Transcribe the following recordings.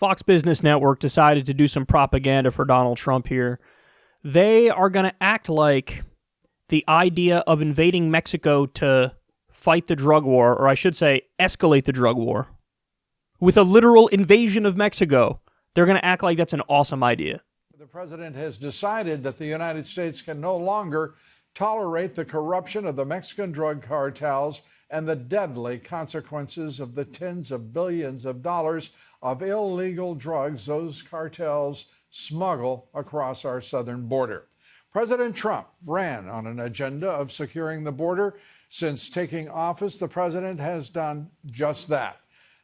Fox Business Network decided to do some propaganda for Donald Trump here. They are going to act like the idea of invading Mexico to fight the drug war, or I should say, escalate the drug war, with a literal invasion of Mexico, they're going to act like that's an awesome idea. The president has decided that the United States can no longer tolerate the corruption of the Mexican drug cartels and the deadly consequences of the tens of billions of dollars of illegal drugs those cartels smuggle across our southern border. President Trump ran on an agenda of securing the border. Since taking office, the president has done just that.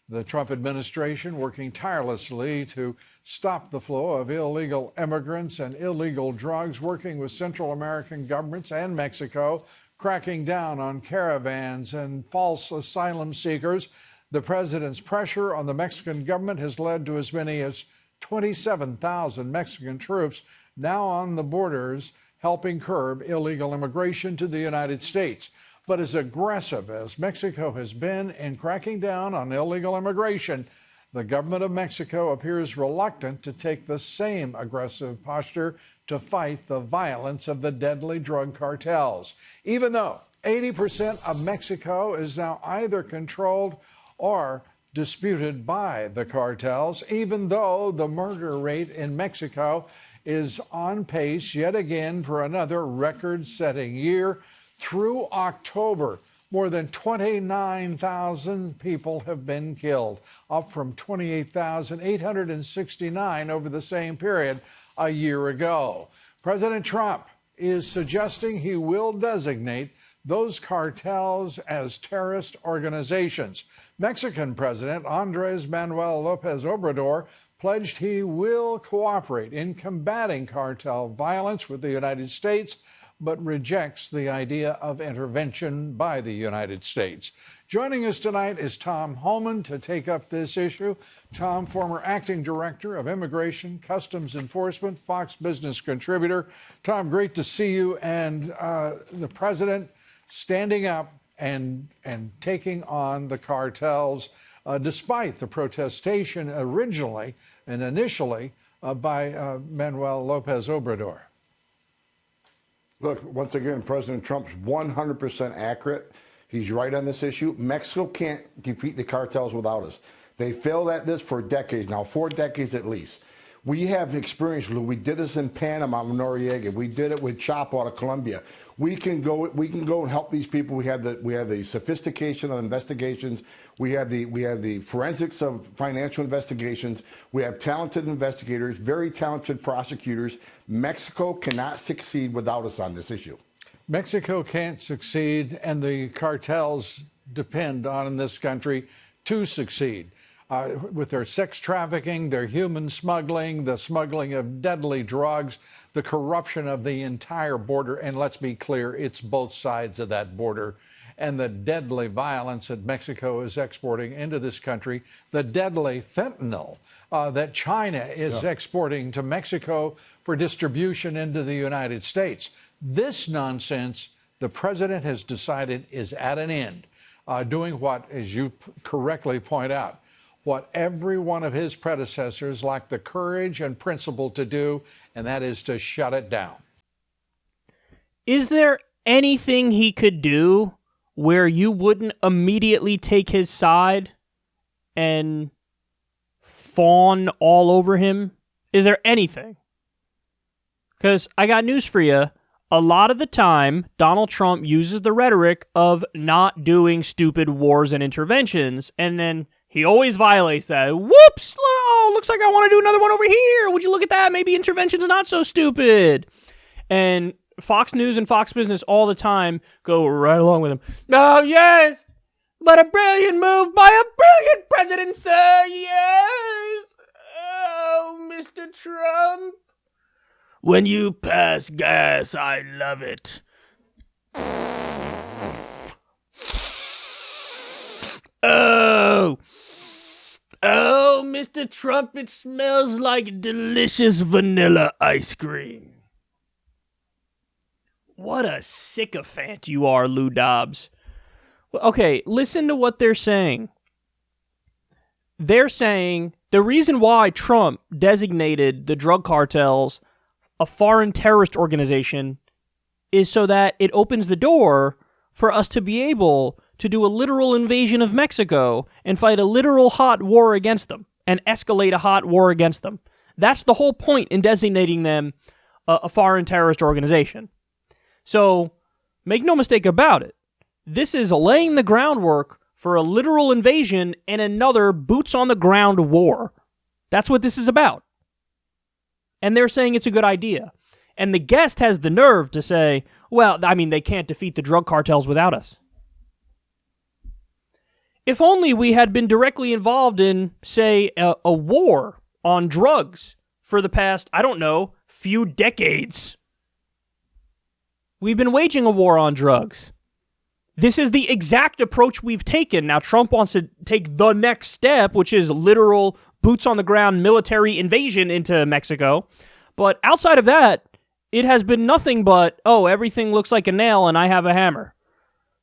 The Trump administration working tirelessly to stop the flow of illegal immigrants and illegal drugs, working with Central American governments and Mexico, cracking down on caravans and false asylum seekers. The president's pressure on the Mexican government has led to as many as 27,000 Mexican troops now on the borders, helping curb illegal immigration to the United States. But as aggressive as Mexico has been in cracking down on illegal immigration, the government of Mexico appears reluctant to take the same aggressive posture to fight the violence of the deadly drug cartels, even though 80% of Mexico is now either controlled or disputed by the cartels, even though the murder rate in Mexico is on pace yet again for another record-setting year. Through October, more than 29,000 people have been killed, up from 28,869 over the same period a year ago. President Trump is suggesting he will designate those cartels as terrorist organizations. Mexican President Andres Manuel Lopez Obrador pledged he will cooperate in combating cartel violence with the United States, but rejects the idea of intervention by the United States. Joining us tonight is Tom Homan to take up this issue. Tom, former acting director of Immigration Customs Enforcement, Fox Business contributor. Tom, great to see you, and the president standing up and taking on the cartels, despite the protestation originally and initially by Manuel Lopez Obrador. Look, once again, President Trump's 100% accurate. He's right on this issue. Mexico can't defeat the cartels without us. They failed at this for decades now, 4 decades at least. We have experience. We did this in Panama with Noriega. We did it with Chapo out of Colombia. We can go and help these people. We have the sophistication of investigations. We have the forensics of financial investigations. We have talented investigators, very talented prosecutors. Mexico cannot succeed without us on this issue. Mexico can't succeed, and the cartels depend on this country to succeed. With their sex trafficking, their human smuggling, the smuggling of deadly drugs, the corruption of the entire border, and let's be clear, it's both sides of that border, and the deadly violence that Mexico is exporting into this country, the deadly fentanyl that China is exporting to Mexico for distribution into the United States. This nonsense, the president has decided, is at an end, doing what, as you correctly point out, what every one of his predecessors lacked the courage and principle to do, and that is to shut it down. Is there anything he could do where you wouldn't immediately take his side and fawn all over him? Is there anything? Because I got news for you. A lot of the time, Donald Trump uses the rhetoric of not doing stupid wars and interventions, and then he always violates that. Whoops! Oh, looks like I want to do another one over here. Would you look at that? Maybe intervention's not so stupid. And Fox News and Fox Business all the time go right along with him. Oh, yes! But a brilliant move by a brilliant president, sir! Yes! Oh, Mr. Trump. When you pass gas, I love it. Oh, Mr. Trump, it smells like delicious vanilla ice cream. What a sycophant you are, Lou Dobbs. Okay, listen to what they're saying. they're saying the reason why Trump designated the drug cartels a foreign terrorist organization is so that it opens the door for us to be able to do a literal invasion of Mexico and fight a literal hot war against them and escalate a hot war against them. That's the whole point in designating them a foreign terrorist organization. So make no mistake about it. This is laying the groundwork for a literal invasion and another boots-on-the-ground war. That's what this is about. And they're saying it's a good idea. And the guest has the nerve to say, well, I mean, they can't defeat the drug cartels without us. If only we had been directly involved in, say, a war on drugs for the past, I don't know, few decades. We've been waging a war on drugs. This is the exact approach we've taken. Now, Trump wants to take the next step, which is literal boots-on-the-ground military invasion into Mexico. But outside of that, it has been nothing but, oh, everything looks like a nail and I have a hammer.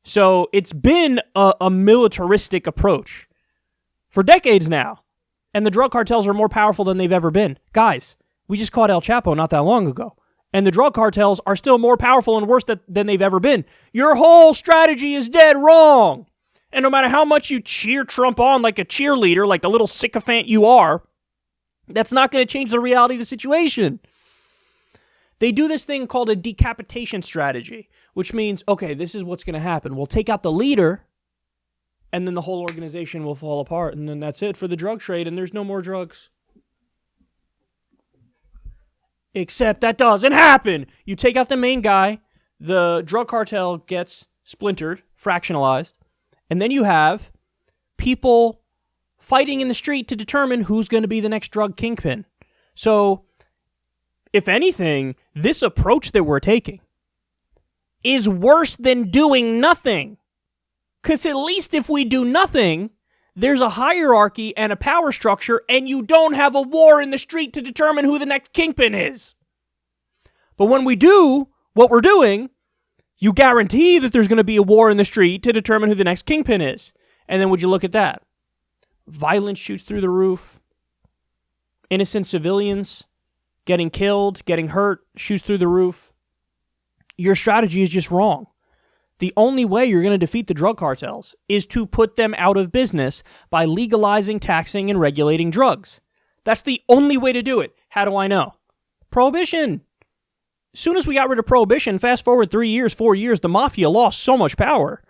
So it's been a militaristic approach for decades now. And the drug cartels are more powerful than they've ever been. Guys, we just caught El Chapo not that long ago. And the drug cartels are still more powerful and worse than they've ever been. Your whole strategy is dead wrong. And no matter how much you cheer Trump on like a cheerleader, like the little sycophant you are, that's not going to change the reality of the situation. They do this thing called a decapitation strategy, which means, okay, this is what's going to happen. We'll take out the leader, and then the whole organization will fall apart, and then that's it for the drug trade, and there's no more drugs. Except that doesn't happen. You take out the main guy, the drug cartel gets splintered, fractionalized, and then you have people fighting in the street to determine who's going to be the next drug kingpin. So, if anything, this approach that we're taking is worse than doing nothing. Because at least if we do nothing, there's a hierarchy and a power structure, and you don't have a war in the street to determine who the next kingpin is. But when we do what we're doing, you guarantee that there's going to be a war in the street to determine who the next kingpin is. And then would you look at that? Violence shoots through the roof. Innocent civilians getting killed, getting hurt, shoots through the roof. Your strategy is just wrong. The only way you're going to defeat the drug cartels is to put them out of business by legalizing, taxing, and regulating drugs. That's the only way to do it. How do I know? Prohibition. As soon as we got rid of prohibition, fast forward 3 years, 4 years, the mafia lost so much power.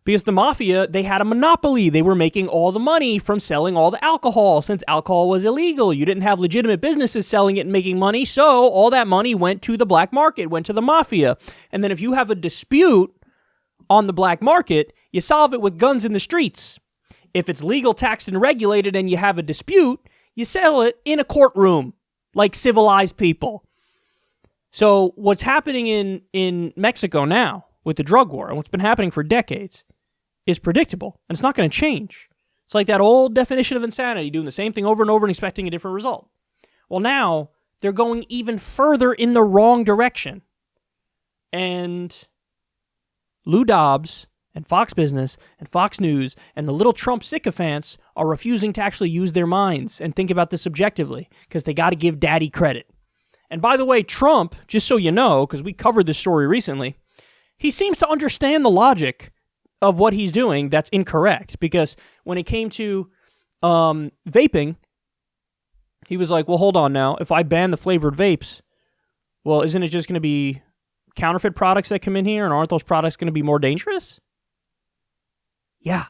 Because the mafia, they had a monopoly. They were making all the money from selling all the alcohol. Since alcohol was illegal, you didn't have legitimate businesses selling it and making money, so all that money went to the black market, went to the mafia. And then if you have a dispute on the black market, you solve it with guns in the streets. If it's legal, taxed, and regulated and you have a dispute, you settle it in a courtroom like civilized people. So what's happening in Mexico now with the drug war, and what's been happening for decades, is predictable, and it's not going to change. It's like that old definition of insanity, doing the same thing over and over and expecting a different result. Well, now they're going even further in the wrong direction. And Lou Dobbs and Fox Business and Fox News and the little Trump sycophants are refusing to actually use their minds and think about this objectively because they got to give daddy credit. And by the way, Trump, just so you know, because we covered this story recently, he seems to understand the logic of what he's doing that's incorrect. Because when it came to vaping, he was like, well, hold on now. If I ban the flavored vapes, well, isn't it just going to be counterfeit products that come in here? And aren't those products going to be more dangerous? Yeah,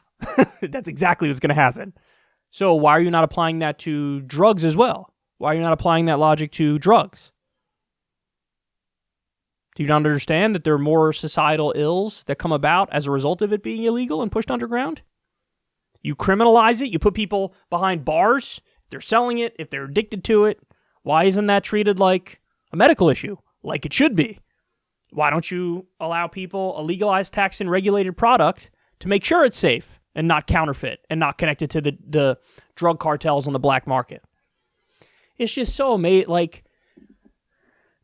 that's exactly what's going to happen. So why are you not applying that to drugs as well? Why are you not applying that logic to drugs? Do you not understand that there are more societal ills that come about as a result of it being illegal and pushed underground? You criminalize it. You put people behind bars. If they're selling it, if they're addicted to it, why isn't that treated like a medical issue, like it should be? Why don't you allow people a legalized, taxed, and regulated product to make sure it's safe and not counterfeit and not connected to the drug cartels on the black market? It's just so amazing. Like,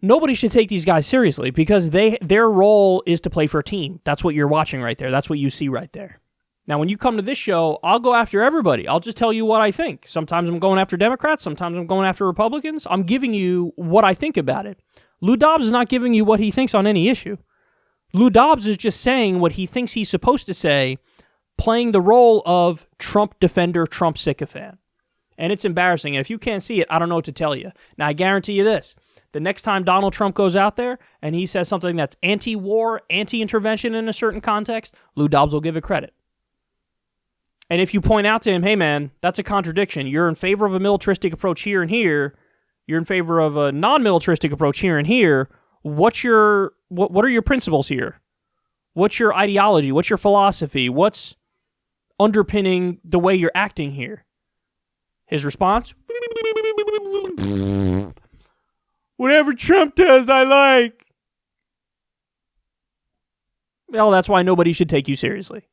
nobody should take these guys seriously because their role is to play for a team. That's what you're watching right there. That's what you see right there. Now, when you come to this show, I'll go after everybody. I'll just tell you what I think. Sometimes I'm going after Democrats. Sometimes I'm going after Republicans. I'm giving you what I think about it. Lou Dobbs is not giving you what he thinks on any issue. Lou Dobbs is just saying what he thinks he's supposed to say, playing the role of Trump defender, Trump sycophant. And it's embarrassing. And if you can't see it, I don't know what to tell you. Now, I guarantee you this. The next time Donald Trump goes out there and he says something that's anti-war, anti-intervention in a certain context, Lou Dobbs will give it credit. And if you point out to him, hey, man, that's a contradiction. You're in favor of a militaristic approach here and here. You're in favor of a non-militaristic approach here and here. What are your principles here? What's your ideology? What's your philosophy? What's underpinning the way you're acting here? His response? Whatever Trump does, I like. Well, that's why nobody should take you seriously.